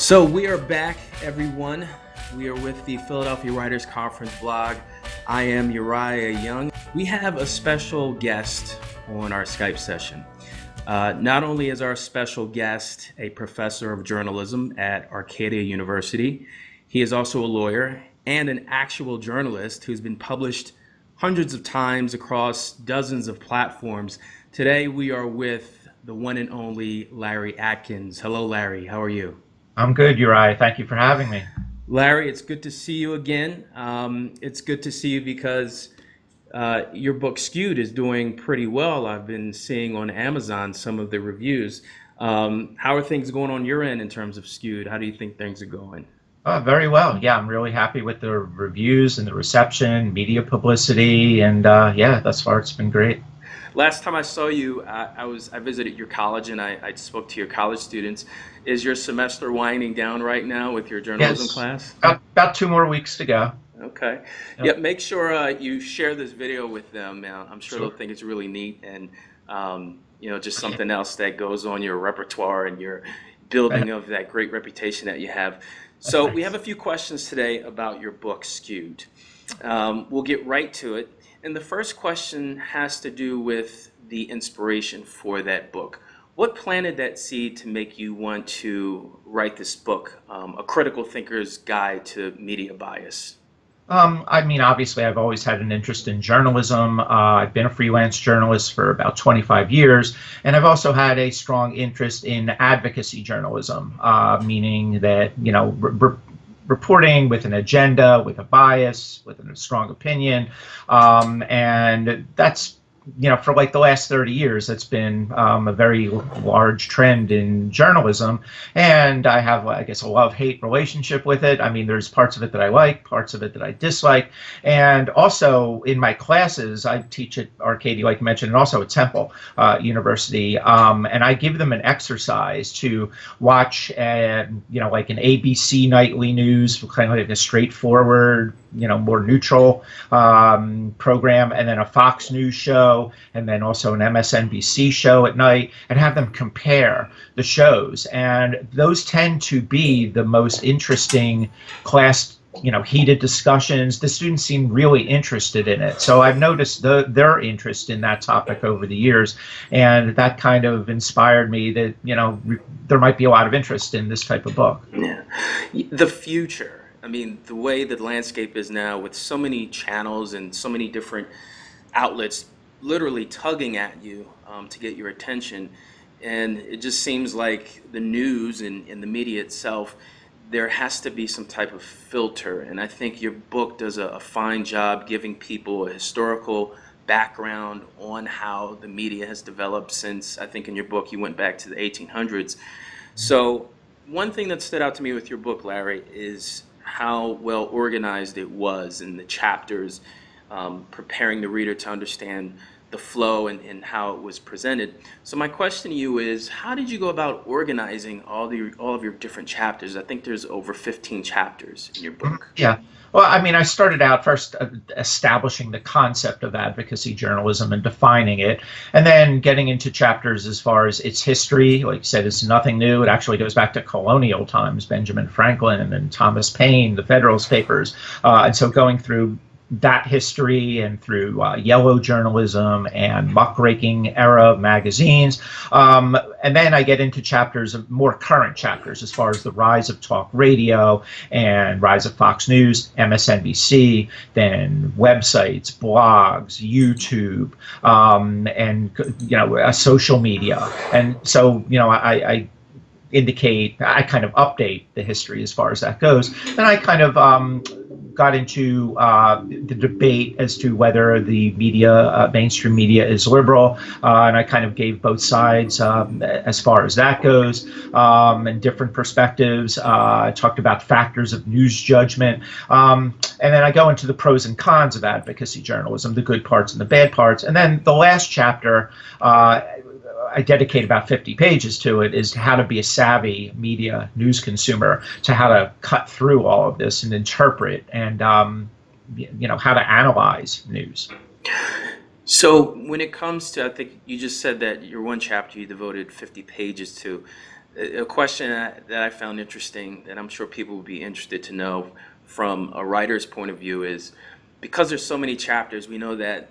So we are back, everyone. We are with the Philadelphia Writers Conference blog. I am Uriah Young. We have a special guest on our Skype session. Not only is our special guest a professor of journalism at Arcadia University, he is also a lawyer and an actual journalist who's been published hundreds of times across dozens of platforms. Today we are with the one and only Larry Atkins. Hello, Larry. How are you? I'm good, Uriah. Thank you for having me. Larry, it's good to see you again. It's good to see you because your book Skewed is doing pretty well. I've been seeing on Amazon some of the reviews. How are things going on your end in terms of Skewed? How do you think things are going? Very well. Yeah, I'm really happy with the reviews and the reception, media publicity, and yeah, thus far it's been great. Last time I saw you, I visited your college and I spoke to your college students. Is your semester winding down right now with your journalism Yes, class? about 2 more weeks to go. Okay. Yeah, Yep. make sure you share this video with them. I'm sure they'll Sure. think it's really neat and just something else that goes on your repertoire and your building of that great reputation that you have. So we have Thanks. a few questions today about your book, Skewed. We'll get right to it. And the first question has to do with the inspiration for that book. What planted that seed to make you want to write this book, A Critical Thinker's Guide to Media Bias? I mean, obviously, I've always had an interest in journalism. I've been a freelance journalist for about 25 years, and I've also had a strong interest in advocacy journalism, meaning that, reporting with an agenda, with a bias, with a strong opinion. And that's, for like the last 30 years, that's been a very large trend in journalism. And I have, I guess, a love-hate relationship with it. I mean, there's parts of it that I like, parts of it that I dislike. And also in my classes, I teach at Arcadia, like you mentioned, and also at Temple University. And I give them an exercise to watch, like an ABC nightly news, kind of like a straightforward, more neutral program, and then a Fox News show, and then also an MSNBC show at night, and have them compare the shows. And those tend to be the most interesting class, heated discussions. The students seem really interested in it. So I've noticed their interest in that topic over the years, and that kind of inspired me that, there might be a lot of interest in this type of book. Yeah. The future. I mean, the way the landscape is now with so many channels and so many different outlets literally tugging at you to get your attention. And it just seems like the news and the media itself, there has to be some type of filter. And I think your book does a fine job giving people a historical background on how the media has developed since, I think in your book, you went back to the 1800s. So one thing that stood out to me with your book, Larry, is how well organized it was in the chapters, preparing the reader to understand the flow and how it was presented. So my question to you is, how did you go about organizing all of your different chapters? I think there's over 15 chapters in your book. Yeah. Well, I mean, I started out first establishing the concept of advocacy journalism and defining it, and then getting into chapters as far as its history. Like you said, it's nothing new. It actually goes back to colonial times, Benjamin Franklin and Thomas Paine, the Federalist Papers. And so going through that history and through yellow journalism and muckraking era magazines. And then I get into chapters of more current chapters as far as the rise of talk radio and rise of Fox News, MSNBC, then websites, blogs, YouTube, and social media. And so, I indicate, I kind of update the history as far as that goes. And I kind of got into the debate as to whether the media, mainstream media, is liberal, and I kind of gave both sides as far as that goes, and different perspectives. I talked about factors of news judgment, and then I go into the pros and cons of advocacy journalism, the good parts and the bad parts, and then the last chapter, I dedicate about 50 pages to it, is how to be a savvy media news consumer, to how to cut through all of this and interpret and, how to analyze news. So when it comes to, I think you just said that your one chapter you devoted 50 pages to. A question that I found interesting, that I'm sure people would be interested to know from a writer's point of view, is because there's so many chapters, we know that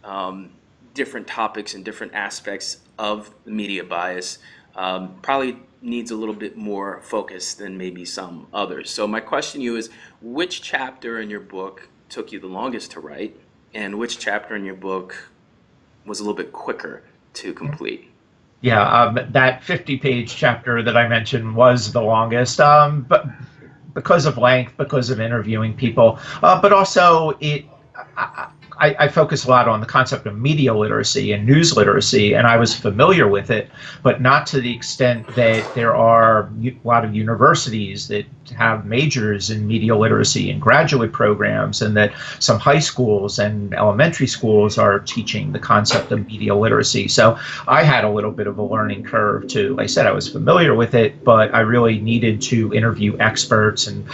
um, different topics and different aspects of the media bias probably needs a little bit more focus than maybe some others. So my question to you is, which chapter in your book took you the longest to write, and which chapter in your book was a little bit quicker to complete? Yeah, that 50-page chapter that I mentioned was the longest, but because of length, because of interviewing people, but also I focus a lot on the concept of media literacy and news literacy, and I was familiar with it, but not to the extent that there are a lot of universities that have majors in media literacy and graduate programs, and that some high schools and elementary schools are teaching the concept of media literacy. So I had a little bit of a learning curve too. Like I said, I was familiar with it, but I really needed to interview experts and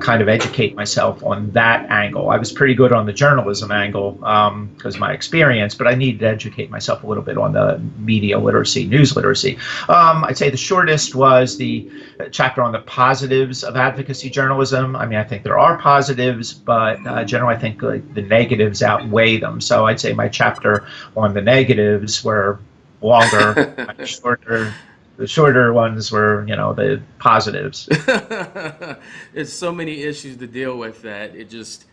kind of educate myself on that angle. I was pretty good on the journalism angle because of my experience, but I needed to educate myself a little bit on the media literacy, news literacy. I'd say the shortest was the chapter on the positives of advocacy journalism. I mean, I think there are positives, but generally I think like the negatives outweigh them. So I'd say my chapter on the negatives were longer, shorter. The shorter ones were, the positives. There's so many issues to deal with that it just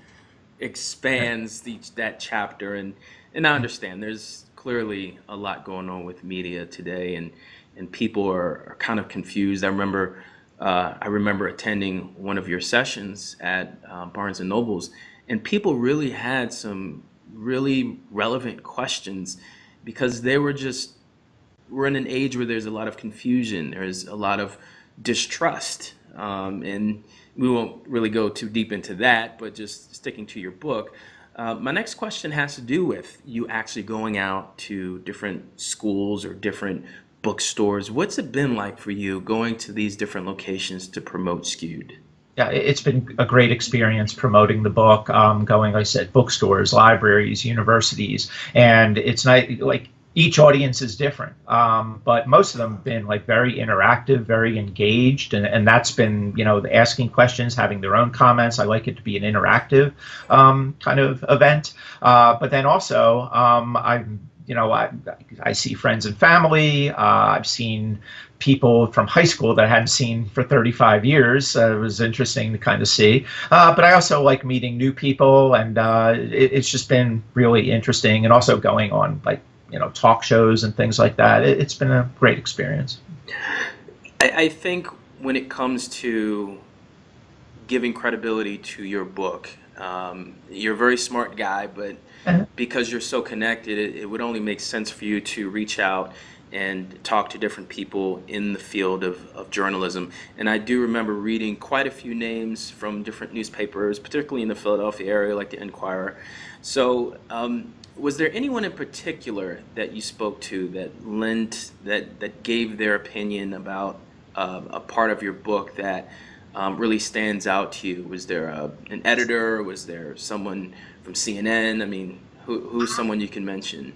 expands that chapter, and I understand there's clearly a lot going on with media today, and people are kind of confused. I remember attending one of your sessions at Barnes and Nobles, and people really had some really relevant questions because we're in an age where there's a lot of confusion, there's a lot of distrust, and we won't really go too deep into that, but just sticking to your book. My next question has to do with you actually going out to different schools or different bookstores. What's it been like for you going to these different locations to promote Skewed? Yeah, it's been a great experience promoting the book, going, like I said, bookstores, libraries, universities, and it's not like each audience is different, but most of them have been like very interactive, very engaged, and that's been, asking questions, having their own comments. I like it to be an interactive kind of event, but then also I see friends and family. I've seen people from high school that I hadn't seen for 35 years. It was interesting to kind of see. But I also like meeting new people, and it's just been really interesting. And also going on talk shows and things like that. It's been a great experience. I think when it comes to giving credibility to your book, you're a very smart guy, but because you're so connected, it would only make sense for you to reach out and talk to different people in the field of journalism. And I do remember reading quite a few names from different newspapers, particularly in the Philadelphia area, like the Enquirer. So, was there anyone in particular that you spoke to that gave their opinion about a part of your book that really stands out to you? Was there an editor? Was there someone from CNN? I mean, who's someone you can mention?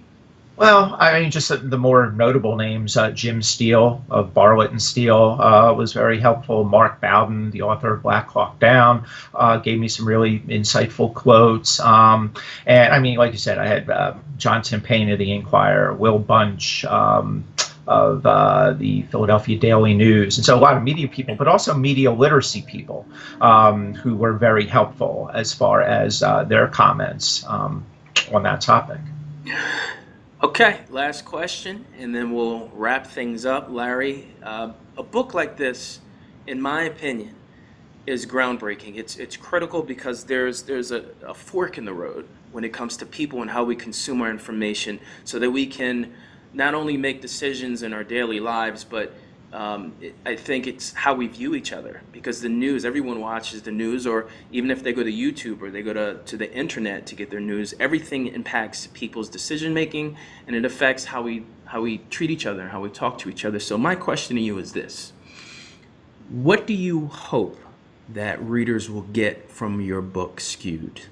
Well, I mean, just the more notable names, Jim Steele of Bartlett and Steele was very helpful. Mark Bowden, the author of Black Hawk Down, gave me some really insightful quotes. And I mean, like you said, I had John Timpane of the Enquirer, Will Bunch of the Philadelphia Daily News. And so a lot of media people, but also media literacy people who were very helpful as far as their comments on that topic. Okay, last question, and then we'll wrap things up. Larry, a book like this, in my opinion, is groundbreaking. It's critical because there's a fork in the road when it comes to people and how we consume our information, so that we can not only make decisions in our daily lives, but I think it's how we view each other. Because the news, everyone watches the news, or even if they go to YouTube or they go to the internet to get their news, everything impacts people's decision making, and it affects how we treat each other and how we talk to each other. So my question to you is this: what do you hope that readers will get from your book, Skewed?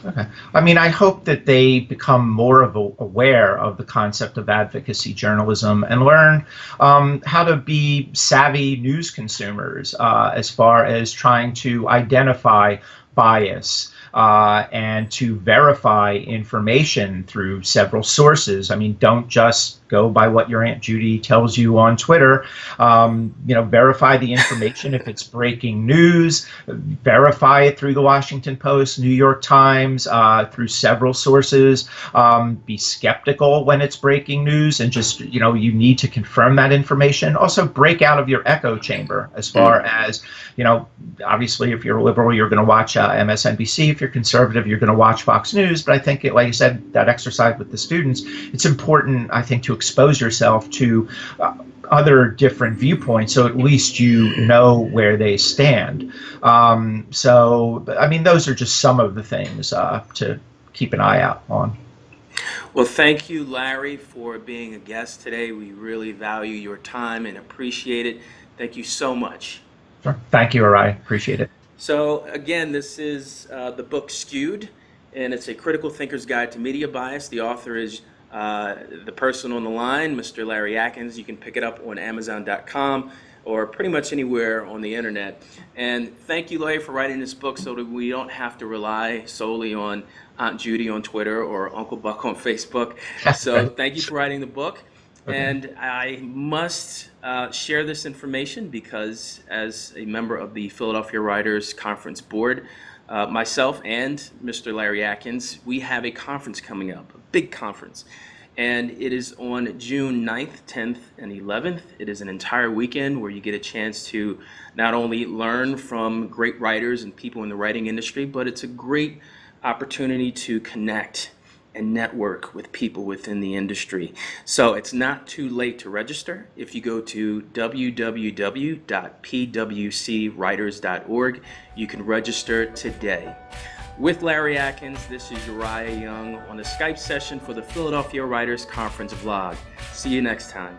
Okay. I mean, I hope that they become more aware of the concept of advocacy journalism and learn how to be savvy news consumers as far as trying to identify bias and to verify information through several sources. I mean, don't just go by what your Aunt Judy tells you on Twitter. Verify the information if it's breaking news. Verify it through the Washington Post, New York Times, through several sources. Be skeptical when it's breaking news, and just you need to confirm that information. Also, break out of your echo chamber as far as obviously, if you're a liberal, you're going to watch MSNBC. If you're conservative, you're going to watch Fox News. But I think, like you said, that exercise with the students, it's important, I think, to expose yourself to other different viewpoints, so at least you know where they stand. I mean, those are just some of the things to keep an eye out on. Well, thank you, Larry, for being a guest today. We really value your time and appreciate it. Thank you so much. Sure. Thank you, Uriah. Appreciate it. So again, this is the book Skewed, and it's a critical thinker's guide to media bias. The author is the person on the line, Mr. Larry Atkins. You can pick it up on Amazon.com or pretty much anywhere on the internet. And thank you, Larry, for writing this book so that we don't have to rely solely on Aunt Judy on Twitter or Uncle Buck on Facebook. So thank you for writing the book. Okay. And I must share this information because as a member of the Philadelphia Writers Conference Board, myself and Mr. Larry Atkins, we have a conference coming up, a big conference. And it is on June 9th, 10th, and 11th. It is an entire weekend where you get a chance to not only learn from great writers and people in the writing industry, but it's a great opportunity to connect and network with people within the industry. So it's not too late to register. If you go to www.pwcwriters.org, you can register today. With Larry Atkins, this is Uriah Young on a Skype session for the Philadelphia Writers Conference blog. See you next time.